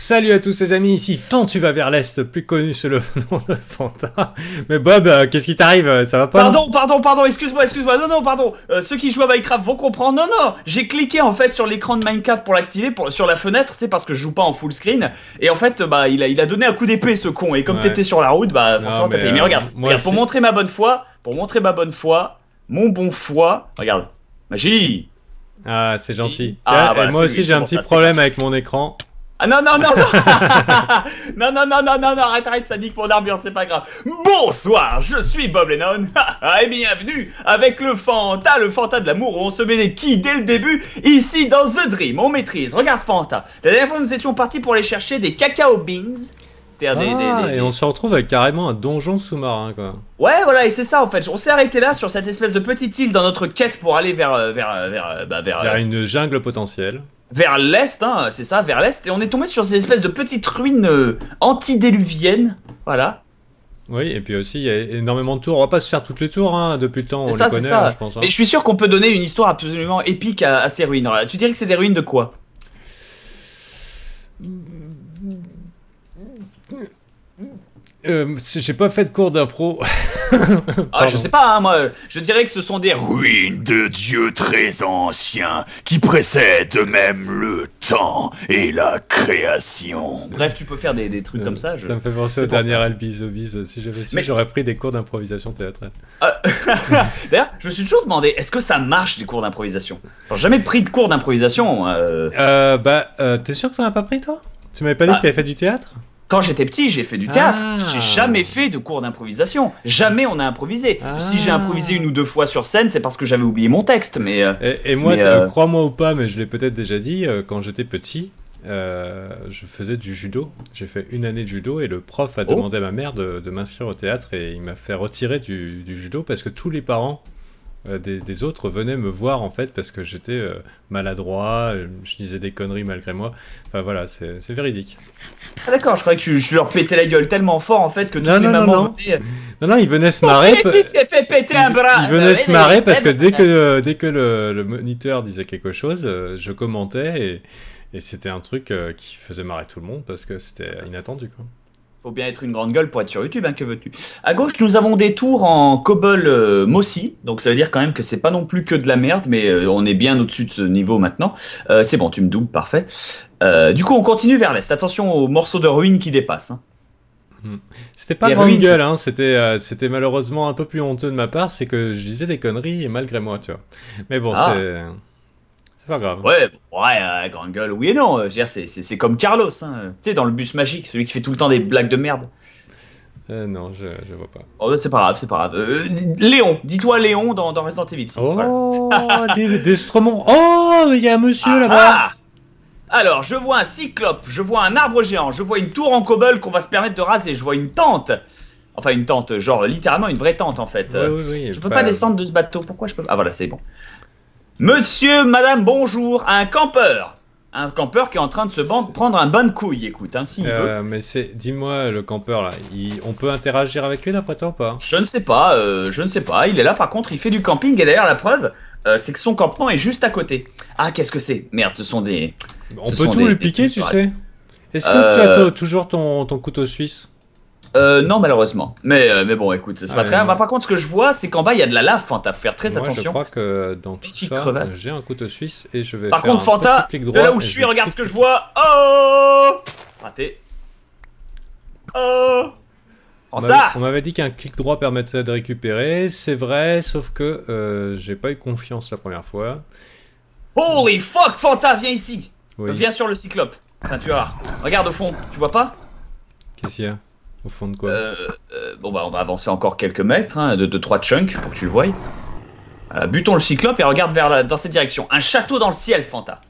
Salut à tous les amis, ici Fan, tu vas vers l'Est, plus connu sous le nom de Fanta. Mais Bob, qu'est-ce qui t'arrive? Ça va pas? Pardon, excuse-moi, non, pardon. Ceux qui jouent à Minecraft vont comprendre. Non, j'ai cliqué en fait sur l'écran de Minecraft pour l'activer, sur la fenêtre, tu sais, parce que je joue pas en full screen. Et en fait, bah, il a donné un coup d'épée, ce con. Et comme t'étais sur la route, bah, forcément, t'as payé. Mais regarde, pour montrer ma bonne foi, mon bon foie, regarde, magie. Ah, c'est gentil. Ah, voilà, moi aussi, j'ai un petit problème avec mon écran. Ah non non, arrête, ça nique mon ambiance, c'est pas grave. Bonsoir, je suis Bob Lennon, et bienvenue avec le Fanta de l'amour, où on se met des quilles dès le début, ici dans The Dream, on maîtrise. Regarde Fanta, la dernière fois nous étions partis pour aller chercher des cacao beans, c'est-à-dire et on se retrouve avec carrément un donjon sous-marin, quoi. Ouais, voilà, et c'est ça en fait, on s'est arrêté là sur cette espèce de petite île dans notre quête pour aller vers une jungle potentielle. Vers l'est, hein, c'est ça, vers l'est, et on est tombé sur ces espèces de petites ruines antédiluviennes, voilà. Oui, et puis aussi, il y a énormément de tours, on va pas se faire toutes les tours, hein, depuis le temps, on les connaît, hein, je pense. Hein. Et je suis sûr qu'on peut donner une histoire absolument épique à ces ruines. Alors, tu dirais que c'est des ruines de quoi? J'ai pas fait de cours d'impro. Ah, je sais pas, hein, moi, je dirais que ce sont des ruines de dieux très anciens qui précèdent même le temps et la création. Bref, tu peux faire des trucs comme ça. Ça me fait penser au dernier Albiz Obiz. Si j'avais su, j'aurais pris des cours d'improvisation théâtrale. D'ailleurs, je me suis toujours demandé, est-ce que ça marche des cours d'improvisation? J'ai jamais pris de cours d'improvisation. T'es sûr que t'en as pas pris, toi? Tu m'avais pas dit que t'avais fait du théâtre? Quand j'étais petit, j'ai fait du théâtre. J'ai jamais fait de cours d'improvisation. Jamais on a improvisé. Si j'ai improvisé une ou deux fois sur scène, c'est parce que j'avais oublié mon texte. Mais et moi, crois-moi ou pas, mais je l'ai peut-être déjà dit, quand j'étais petit, je faisais du judo. J'ai fait une année de judo et le prof a demandé à ma mère de m'inscrire au théâtre et il m'a fait retirer du judo parce que tous les parents des autres venaient me voir en fait parce que j'étais maladroit, je disais des conneries malgré moi. Enfin voilà, c'est véridique. Ah d'accord, je croyais que tu leur pétais la gueule tellement fort en fait que toutes les mamans venaient... Non, ils venaient se marrer. S'est fait péter un bras. Ils venaient se marrer parce que dès que le moniteur disait quelque chose, je commentais et c'était un truc qui faisait marrer tout le monde parce que c'était inattendu, quoi. Faut bien être une grande gueule pour être sur YouTube, hein, que veux-tu. À gauche, nous avons des tours en cobble mossy, donc ça veut dire quand même que c'est pas non plus que de la merde, mais on est bien au-dessus de ce niveau maintenant. C'est bon, tu me doubles, parfait. Du coup, on continue vers l'est. Attention aux morceaux de ruines qui dépassent. Hein. C'était pas grande gueule, hein. C'était malheureusement un peu plus honteux de ma part, c'est que je disais des conneries malgré moi, tu vois. Mais bon, c'est pas grave. Ouais, grande gueule, oui et non. Je veux dire, c'est comme Carlos, hein. Tu sais, dans le bus magique, celui qui fait tout le temps des blagues de merde. Non, je vois pas. Oh, c'est pas grave. Léon, dis-toi Léon dans Resident Evil 6. Oh, des Stromons. Oh, il y a un monsieur là-bas. Alors, je vois un cyclope, je vois un arbre géant, je vois une tour en cobble qu'on va se permettre de raser, je vois une tente. Enfin, une tente, genre littéralement une vraie tente en fait. Oui, je peux pas descendre de ce bateau, pourquoi je peux pas... Ah voilà, c'est bon. Monsieur, madame, bonjour, un campeur. Un campeur qui est en train de se prendre un bain de couille, écoute, hein, s'il veut. Mais dis-moi, le campeur là, on peut interagir avec lui d'après toi ou pas? Je ne sais pas, il est là par contre, il fait du camping et d'ailleurs la preuve, c'est que son campement est juste à côté. Ah, qu'est-ce que c'est? Merde, ce sont des... On peut tout lui piquer, tu sais. Est-ce que tu as toujours ton couteau suisse? Non malheureusement, mais bon écoute, c'est pas très grave. Par contre ce que je vois c'est qu'en bas il y a de la lave, Fanta, faut faire très attention. Je crois que dans tout ça, j'ai un couteau suisse et je vais Par contre Fanta, de là où je suis, regarde ce que je vois. Oh, raté. Oh, on m'avait dit qu'un clic droit permettait de récupérer, c'est vrai, sauf que j'ai pas eu confiance la première fois. Holy fuck, Fanta, viens ici. Oui. Viens sur le cyclope. Enfin tu vois, regarde au fond, tu vois pas? Qu'est-ce qu'il y a? Au fond de quoi? Bon bah on va avancer encore quelques mètres, hein, de 3 chunks pour que tu le voies. Butons le cyclope et regarde dans cette direction. Un château dans le ciel, Fanta.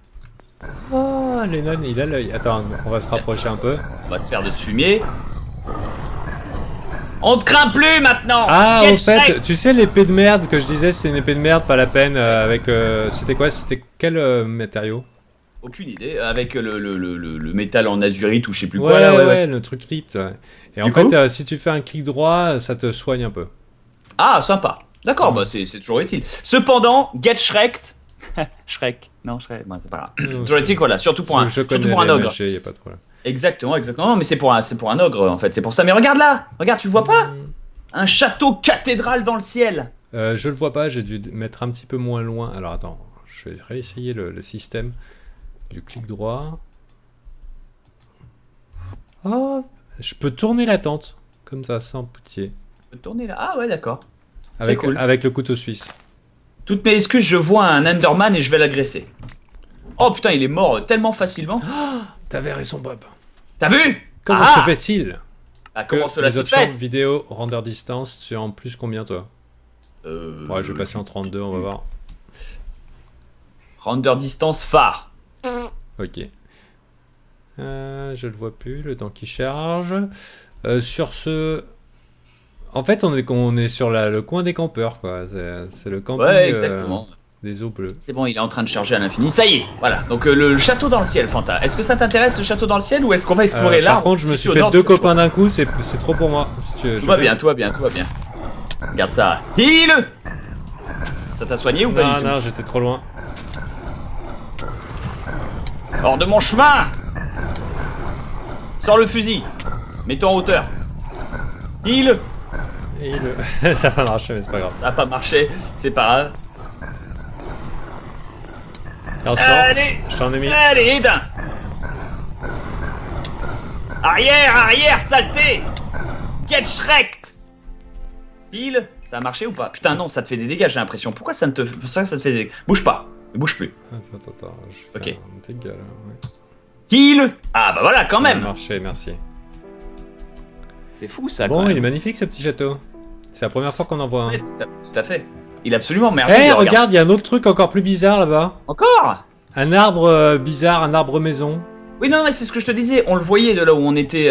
Oh, Lennon, il a l'œil. Attends, on va se rapprocher un peu. On va se faire de ce fumier. On te craint plus maintenant. Ah, en fait, tu sais l'épée de merde que je disais, c'est une épée de merde, pas la peine, avec... c'était quoi? C'était quel matériau? Aucune idée, avec le métal en azurite ou je sais plus quoi. Ouais, le truc rit. Et en fait, si tu fais un clic droit, ça te soigne un peu. Ah, sympa. D'accord, bah c'est toujours utile. Cependant, get Shrek'd. Shrek, non, Shrek, bon, c'est pas grave. Toujours utile, voilà, surtout pour un ogre. Y a pas de problème. Exactement, exactement. Non, mais c'est pour un ogre en fait, c'est pour ça. Mais regarde là, regarde, tu le vois pas? Un château cathédrale dans le ciel. Je le vois pas, j'ai dû mettre un petit peu moins loin. Alors attends, je vais réessayer le système du clic droit. Oh, je peux tourner la tente, comme ça, sans poutier. Tu peux tourner là. Ah ouais, d'accord. Avec, cool. avec le couteau suisse. Toutes mes excuses, je vois un Enderman et je vais l'agresser. Oh putain, il est mort tellement facilement. Oh, t'avais raison, Bob. T'as vu? Comment se fait-il comment que cela les se options fait? vidéo, render distance, tu es en plus combien, toi? Ouais, je vais passer en 32, on va voir. Render distance phare. Ok. Je le vois plus, le temps qui charge. Sur ce... En fait, on est sur le coin des campeurs, quoi. C'est le camping Ouais, exactement. des eaux bleues. C'est bon, il est en train de charger à l'infini. Ça y est, voilà. Donc le château dans le ciel, Fanta. Est-ce que ça t'intéresse, le château dans le ciel, ou est-ce qu'on va explorer là? Par contre, je me suis fait deux copains d'un coup, c'est trop pour moi. Si tout va bien, tout va bien, tout va bien. Regarde ça. Heal. Ça t'a soigné ou pas du tout? Non, j'étais trop loin. Hors de mon chemin. Sors le fusil. Mets-toi en hauteur. Heal. Ça va marcher, mais c'est pas grave. Ça a pas marché, c'est pas grave. Allez, je t'en ai mis. Allez, Edin. Arrière, arrière, saleté. Get Shrek. Heal. Ça a marché ou pas? Putain, non, ça te fait des dégâts, j'ai l'impression. Pourquoi ça te fait des dégâts? Bouge pas. Ne bouge plus. Attends, je fais un dégât là. Ouais. Heal. Ah bah voilà, quand même. Ça a marché, merci. C'est fou ça, bon, quand même. Il est magnifique ce petit château. C'est la première fois qu'on en voit un. Ouais, tout à fait. Il est absolument merveilleux. Eh, regarde, il y a un autre truc encore plus bizarre là-bas. Encore? Un arbre bizarre, un arbre maison. Oui, non, mais c'est ce que je te disais. On le voyait de là où on était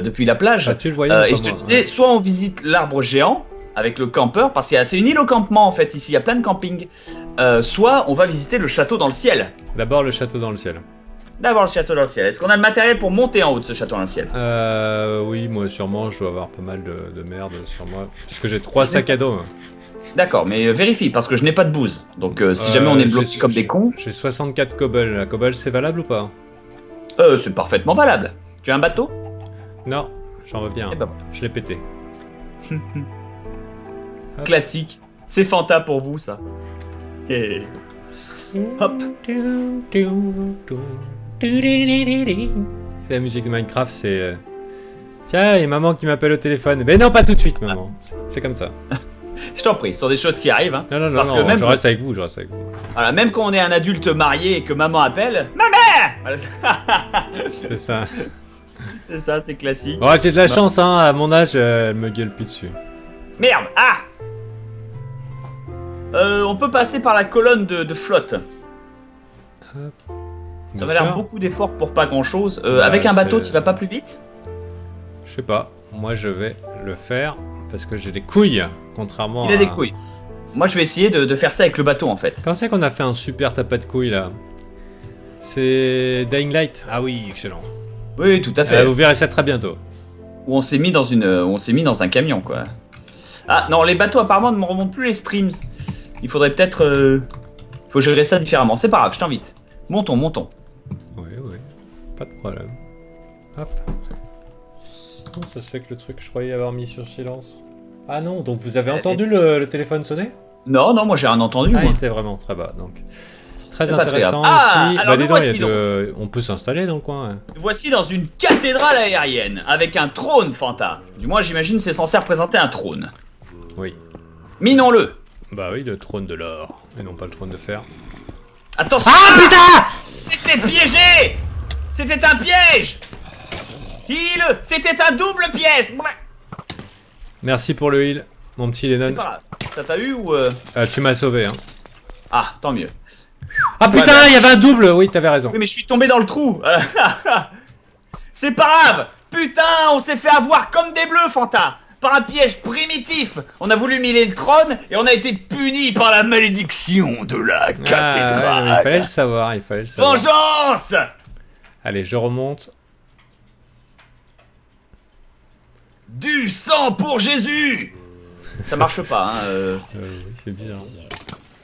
depuis la plage. Ah, tu le voyais et je te disais, soit on visite l'arbre géant avec le campeur, parce que c'est une île au campement en fait, ici, il y a plein de campings. Soit on va visiter le château dans le ciel. D'abord le château dans le ciel. D'abord le château dans le ciel. Est-ce qu'on a le matériel pour monter en haut de ce château dans le ciel? Oui, moi sûrement, je dois avoir pas mal de merde sur moi. Parce que j'ai 3 sacs à dos. D'accord, mais vérifie, parce que je n'ai pas de bouse. Donc si jamais on est bloqué comme des cons... J'ai 64 cobbles. La cobble, c'est valable ou pas? C'est parfaitement valable. Tu as un bateau? Non, j'en veux bien. Eh ben, je l'ai pété. Classique. C'est Fanta pour vous, ça. Et... Hop. C'est la musique de Minecraft, c'est... Tiens, il y a maman qui m'appelle au téléphone. Mais non, pas tout de suite, maman. C'est comme ça. Je t'en prie, ce sont des choses qui arrivent. Hein. Non, Parce que même je reste avec vous, Voilà, même quand on est un adulte marié et que maman appelle... Maman. Voilà. C'est ça. C'est ça, c'est classique. Oh, j'ai de la chance, hein, à mon âge, elle me gueule plus dessus. Merde, ah. On peut passer par la colonne de flotte. Ça va l'air beaucoup d'efforts pour pas grand chose. Avec un bateau, tu vas pas plus vite? Je sais pas, moi je vais le faire parce que j'ai des couilles, contrairement Il a des couilles. Moi je vais essayer de faire ça avec le bateau en fait. Quand c'est qu'on a fait un super tapas de couilles là? C'est Dying Light. Ah oui, excellent. Oui, tout à fait. Vous verrez ça très bintôt. Où on s'est mis dans un camion quoi. Ah non, les bateaux apparemment ne me remontent plus les streams. Il faudrait peut-être... faut gérer ça différemment. C'est pas grave, je t'invite. Montons. Oui, pas de problème. Hop. Ça se fait que le truc, je croyais avoir mis sur silence. Ah non, donc vous avez entendu le téléphone sonner? Non, moi j'ai rien entendu. Ah, il était vraiment très bas, donc. Très intéressant ici. Bah dis donc, on peut s'installer dans le coin. Hein. Voici dans une cathédrale aérienne, avec un trône, Fanta. Du moins, j'imagine c'est censé représenter un trône. Oui. Minons-le. Bah oui, le trône de l'or, et non pas le trône de fer. Attention. Ah putain! C'était piégé! C'était un piège! C'était un double piège! Merci pour le heal, mon petit Lennon. C'est pas grave. Ça t'a eu ou tu m'as sauvé, hein. Ah, tant mieux. Ah putain, il y avait un double! Oui, t'avais raison. Oui, mais je suis tombé dans le trou. C'est pas grave! Putain, on s'est fait avoir comme des bleus, Fanta! Par un piège primitif! On a voulu miler le trône et on a été puni par la malédiction de la cathédrale! Ouais, il fallait le savoir, Vengeance! Allez, je remonte. Du sang pour Jésus! Ça marche pas, hein. Oui, c'est bizarre.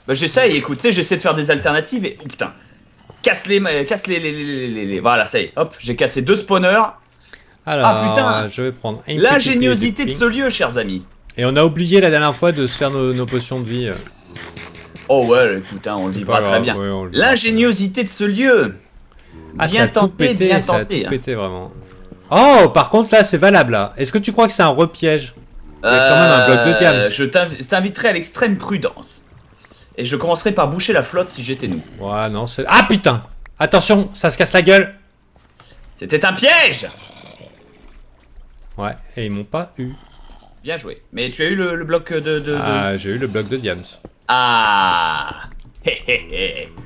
Bah j'essaye, écoute, tu sais, j'essaie de faire des alternatives et... Oh putain! casse Voilà, ça y est. Hop, j'ai cassé 2 spawners. Alors, Ah, putain. je vais prendre une L'ingéniosité de petite ce lieu, chers amis. Et on a oublié la dernière fois de se faire nos potions de vie. Oh ouais, écoute, hein, on le vivra très bien. Ouais, L'ingéniosité de ce lieu. Ah, bien tenté, bien ça a tenté. tout pété, vraiment. Oh, par contre, là, c'est valable, là. Est-ce que tu crois que c'est un repiège? Il y a quand même un bloc de diamant. Je t'inviterai à l'extrême prudence. Et je commencerai par boucher la flotte si j'étais nous. Ouais, non, c'est... Ah, putain! Attention, ça se casse la gueule! C'était un piège! Ouais, et ils m'ont pas eu. Bien joué. Mais tu as eu le bloc de... Ah, j'ai eu le bloc de diams. Ah.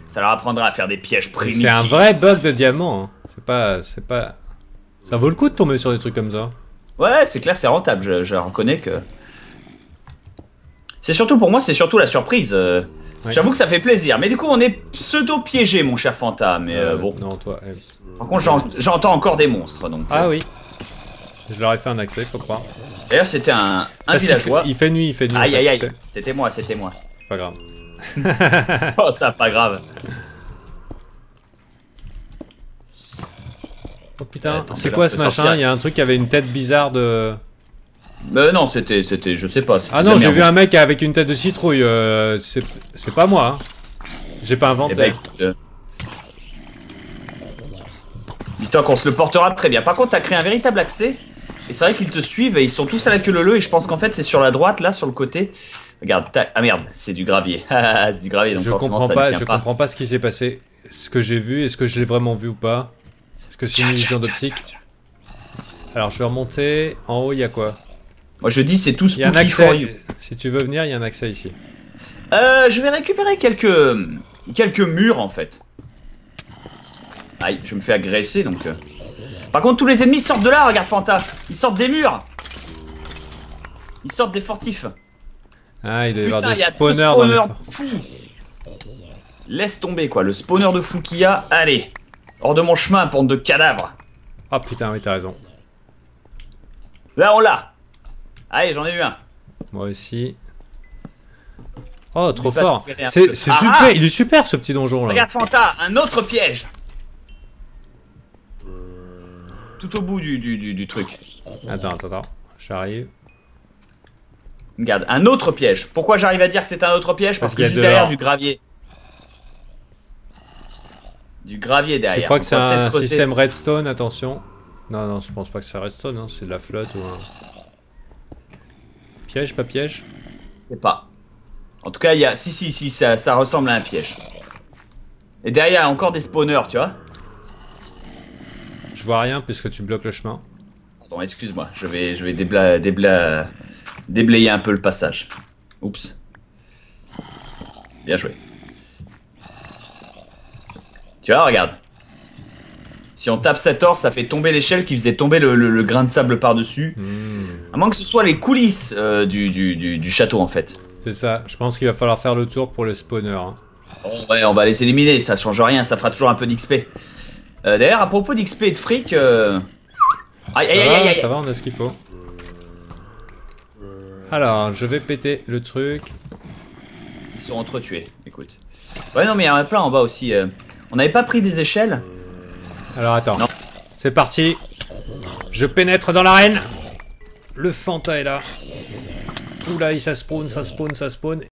Ça leur apprendra à faire des pièges primitifs. C'est un vrai bloc de diamant. Hein. C'est pas... Ça vaut le coup de tomber sur des trucs comme ça. Ouais, c'est clair, c'est rentable. Je reconnais que... C'est surtout pour moi, c'est surtout la surprise. Ouais. J'avoue que ça fait plaisir. Mais du coup, on est pseudo-piégé, mon cher Fanta. Mais bon. Non, toi... Par contre, j'entends encore des monstres. Donc, Ah oui. Je leur ai fait un accès, faut croire. D'ailleurs, c'était un villageois. Il fait nuit. Aïe, en fait, aïe, aïe. tu sais. C'était moi. Pas grave. Oh, ça, pas grave. Oh putain, Attends, c'est là, quoi on ce peut machin? sortir. Il y a un truc qui avait une tête bizarre de... Non, c'était, je sais pas. Ah non, j'ai vu un mec avec une tête de citrouille. C'est pas moi. Hein. J'ai pas inventé. Eh ben, écoute, dis-toi qu'on se le portera très bien. Par contre, t'as créé un véritable accès. Et c'est vrai qu'ils te suivent et ils sont tous à la queue leu. Et je pense qu'en fait, c'est sur la droite, là, sur le côté. Regarde, ah merde, c'est du gravier. C'est du gravier, donc Je forcément, comprends ça ne pas, tient je pas. comprends pas ce qui s'est passé. Ce que j'ai vu, est-ce que je l'ai vraiment vu ou pas? Est-ce que c'est une illusion d'optique? Alors, je vais remonter. En haut, il y a quoi? Moi, je dis, c'est tout Il y a un spooky for you. accès. Si tu veux venir, il y a un accès ici. Je vais récupérer quelques murs, en fait. Aïe, je me fais agresser, donc... Par contre, tous les ennemis sortent de là, regarde Fanta. Ils sortent des murs. Ils sortent des fortifs. Ah, il doit y avoir Putain, des il y a spawners deux dans les... spawners fous. Laisse tomber, quoi. Le spawner de fou qu'il y a. Allez. Hors de mon chemin, bande de cadavres. Ah putain, oui, t'as raison. Là, on l'a. Allez, j'en ai eu un. Moi aussi. Oh, trop pas fort. récupérer un C'est peu. super. Ah, Il est super, ce petit donjon, là. regarde Fanta, un autre piège. Tout au bout du truc. Attends. J'arrive. Regarde, un autre piège. Pourquoi j'arrive à dire que c'est un autre piège? Parce qu'il que y a juste de derrière, l'or. du gravier. Du gravier derrière. Tu crois que Donc, c'est on va un peut-être creuser. système redstone? Attention. Non, je pense pas que c'est redstone, hein. C'est de la flotte ou un... Piège, pas piège? Je sais pas. En tout cas, il y a... Si, ça ressemble à un piège. Et derrière, il y a encore des spawners, tu vois. Je vois rien puisque tu bloques le chemin. Pardon, excuse-moi. Je vais déblayer un peu le passage. Oups. Bien joué. Tu vois, regarde. Si on tape cet or, ça fait tomber l'échelle qui faisait tomber le grain de sable par-dessus. À moins que ce soit les coulisses du château, en fait. C'est ça. Je pense qu'il va falloir faire le tour pour le spawner. Hein. Bon, ouais, on va les éliminer. Ça change rien. Ça fera toujours un peu d'XP. D'ailleurs, à propos d'XP et de fric... Aïe. Ça va, on a ce qu'il faut. Alors, je vais péter le truc. Ils sont entretués, écoute. Ouais, non, mais il y en a plein en bas aussi. On n'avait pas pris des échelles? Alors, attends. Non. C'est parti. Je pénètre dans l'arène. Le Fanta est là. Oula, ça spawn.